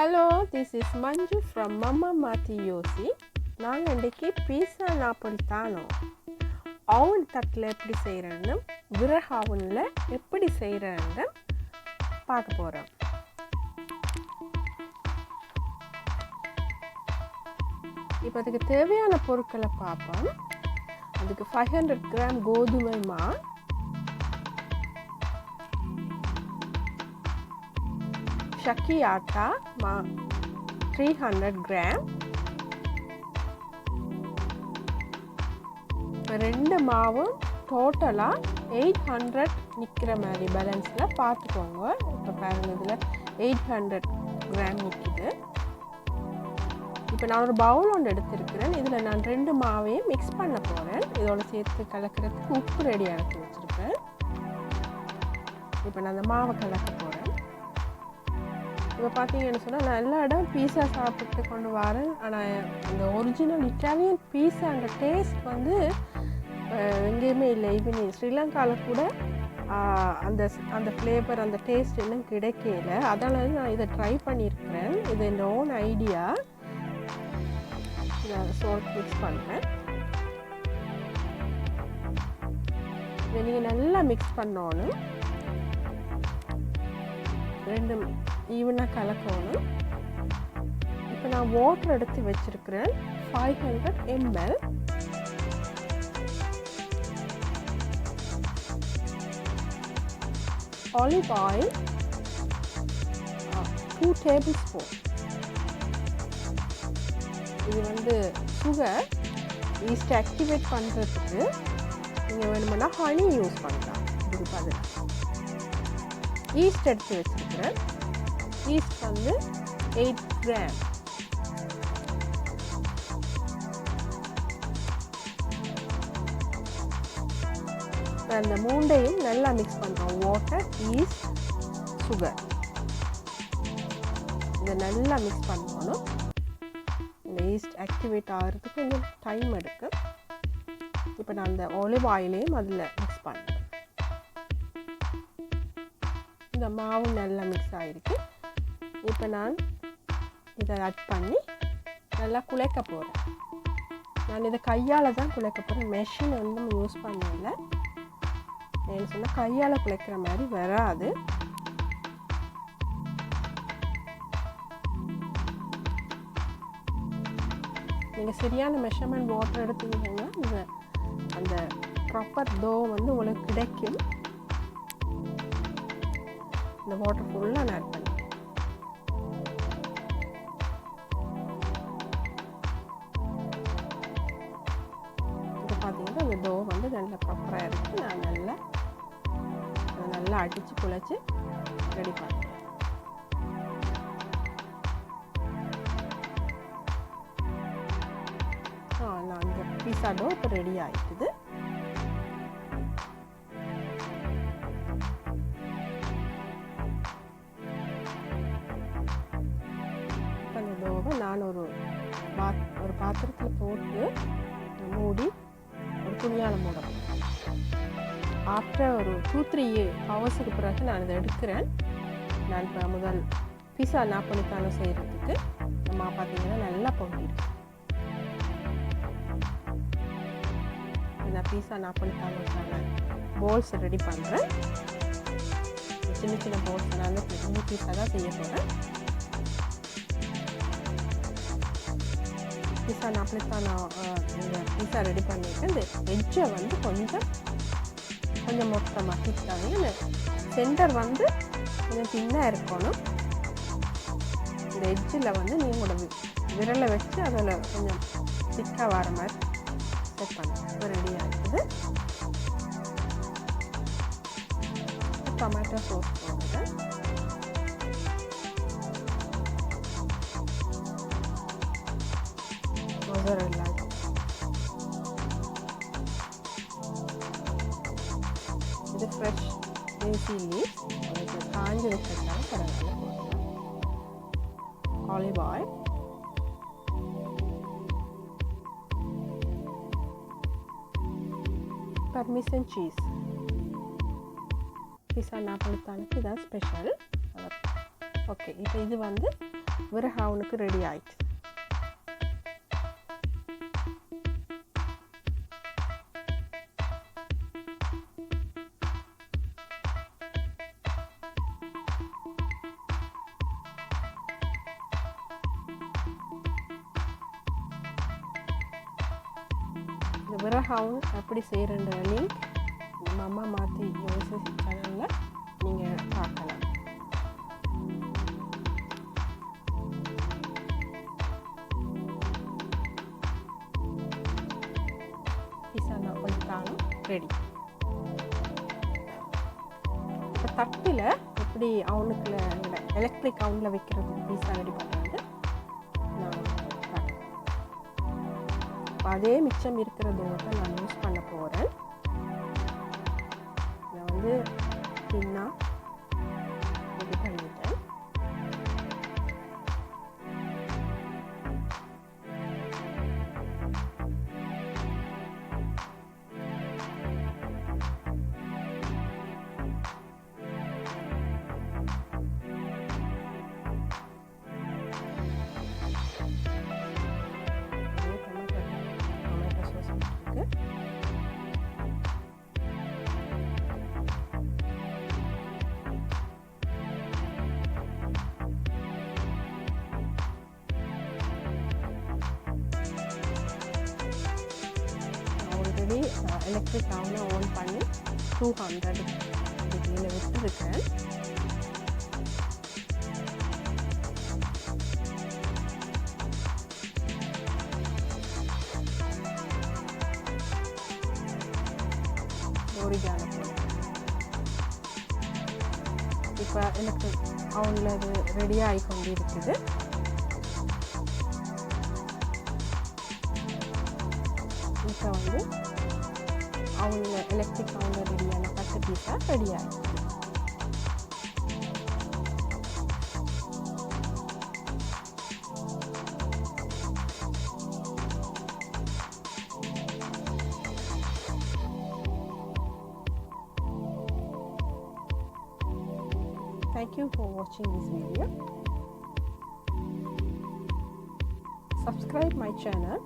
Hello, this is Manju from Mama Mati Yosi. நாங்கள் இன்றைக்கி பீஸா நாப்பொலித்தானோ oven தட்டில் எப்படி செய்கிறேன்னு விறகு ஓவனில் எப்படி செய்கிறேன்னு பார்க்க போகிறோம். இப்போ அதுக்கு தேவையான பொருட்களை பார்ப்போம். அதுக்கு 500 கிராம் கோதுமை மா, ஷக்கி ஆட்டா மா 300 கிராம், ரெண்டு மாவும் டோட்டலாக 800 நிற்கிற மாதிரி பேலன்ஸில் பார்த்துக்கோங்க. இப்போ பாருங்கள், இதில் 800 கிராம் நிற்கிது. இப்போ நான் ஒரு பவுல் ஒன்று எடுத்துருக்கிறேன். இதில் நான் ரெண்டு மாவையும் மிக்ஸ் பண்ண போகிறேன். இதோட சேர்த்து கலக்கிறதுக்கு உப்பு ரெடி ஆக்கி வச்சுருக்கேன். இப்போ நான் அந்த மாவை கலக்க போகிறேன். இப்போ பார்த்தீங்கன்னு சொன்னால் நான் எல்லா இடம் பீஸா சாப்பிட்டு கொண்டு வரேன். ஆனால் அந்த ஒரிஜினல் இட்டாலியன் பீஸா அந்த டேஸ்ட் வந்து எங்கேயுமே இல்லை. ஈவன் ஸ்ரீலங்காவில் கூட அந்த அந்த ஃப்ளேவர் அந்த டேஸ்ட் இன்னும் கிடைக்கல. அதனால் நான் இதை ட்ரை பண்ணியிருக்கிறேன். இது என் ஓன் ஐடியா. நான் சால்ட் மிக்ஸ் பண்ணுறேன். இதை நீங்கள் நல்லா மிக்ஸ் பண்ணணும். ரெண்டு ஈவனாக கலக்கணும். இப்போ நான் வாட்டர் எடுத்து வச்சுருக்கிறேன் 500 ml. Olive oil 2 table spoon. இது வந்து சுகர் ஈஸ்ட் ஆக்டிவேட் பண்ணுறதுக்கு நீங்கள் வேணுமென்னா ஹனி யூஸ் பண்ணலாம். இதுக்கு பதிலாக ஈஸ்ட் எடுத்து வச்சுருக்கிறேன். ஈஸ்ட் வந்து 8 கிராம். அந்த மூண்டையும் நல்லா மிக்ஸ் பண்ணுறோம். வாட்டர், ஈஸ்ட், சுகர் இதை நல்லா மிக்ஸ் பண்ணணும். இந்த ஈஸ்ட் ஆக்டிவேட் ஆகிறதுக்கு கொஞ்சம் டைம் எடுக்கு. இப்போ நான் அந்த ஆலிவ் ஆயிலையும் அதில் மிக்ஸ் பண்ணுறேன். இந்த மாவு நல்லா மிக்ஸ் ஆகிருக்கு. இப்போ நான் இதை ஆட் பண்ணி நல்லா குழைக்க போகிறேன். நான் இதை கையால் தான் குழைக்க போகிறேன். மெஷின் வந்து யூஸ் பண்ணல. ஏன்னு சொன்னால் கையால் குழைக்கிற மாதிரி வராது. நீங்கள் சரியான மெஷர்மெண்ட் வாட்டர் எடுத்தீங்கன்னா அந்த ப்ராப்பர் டோ வந்து உங்களுக்கு கிடைக்கும். இந்த வாட்டர் ஃபுல்லாக நான் ஆட் பண்ணி இப்போ பார்த்தீங்கன்னா இந்த டோ வந்து நல்லா ப்ராப்பராக இருக்குது. நான் நல்லா அடித்து குழைச்சி ரெடி பண்ணுறேன். நான் இந்த பீஸா டோ இப்போ ரெடி ஆகிட்டுது. இப்போ அந்த டோவை நான் ஒரு பாத்திரத்தில் போட்டு மூடி ஒரு துணியால் மூடணும். ஆஃப்டர் ஒரு 2-3 ஹவர்ஸுக்கு பிறகு நான் இதை எடுக்கிறேன். நான் இப்போ முதல் பீஸா நாப்பொலித்தானோ செய்கிறதுக்கு நம்ம பார்த்தீங்கன்னா நல்லா பொங்கிடும். நான் பீஸா நாப்பொலித்தானோக்கான போல்ஸ் ரெடி பண்ணுறேன். சின்ன சின்ன போல்ஸ் நான் வந்து பெரிய பீஸா தான் செய்ய போகிறேன். பீஸா நாப்பொலித்தானோ இந்த பீஸா ரெடி பண்ணிவிட்டு இந்த எட்ஜை வந்து கொஞ்சம் மொத்தமாக திக்காங்க. இந்த சென்டர் வந்து கொஞ்சம் தின்னாக இருக்கணும். இந்த எட்ஜில் வந்து நீங்களோட விரலை வச்சு அதில் கொஞ்சம் திக்காக வர மாதிரி செட் பண்ணி ரெடி ஆகிடுது. டொமேட்டோ சோஸ் போடுறேன். மொசரெல்லா இது ஃப்ரெஷ் பேசி லீவ்ஸ் அதுக்கு காஞ்சி வச்சிருக்காங்க. பரவாயில்ல போடலாம். Olive oil, parmesan cheese. Pizza Napoletana, that's special. Okay, இப்போ இது வந்து விறகு அவனுக்கு ரெடி ஆயிடுச்சு. இந்த விறகாவும் எப்படி செய்கிறன்ற லிங்க் நம்ம அம்மா மாற்றி யோசிச்சு சேனலில் நீங்கள் பார்க்கலாம். பீஸா நாப்பொலிட்டானா ரெடி. இப்போ தட்டில் எப்படி அவனுக்குள்ள எலக்ட்ரிக் அவனில் வைக்கிறது பீஸா ரெடி பண்ணுறது நான் காட்டுறேன். அதே மிச்சம் இருக்கிறதோட தான் நான் யூஸ் பண்ண போகிறேன். நான் வந்து பின்னா ரெடி பண்ணிட்டேன். டொமேட்டோ சாஸ் இருக்கு. ஆல்ரெடி எலக்ட்ரிக் அவனை ஆன் பண்ணி 200 டிகிரியில் விட்டுருக்கேன். இப்போ எனக்கு அவனில் அது ரெடியாக ஆகி கொண்டு இருக்குது. இப்போ வந்து அவங்க எலக்ட்ரிக் அவனில் ரெடியான 10 பீஸா ரெடி ஆகிடுச்சு. Thank you for watching this video. Subscribe my channel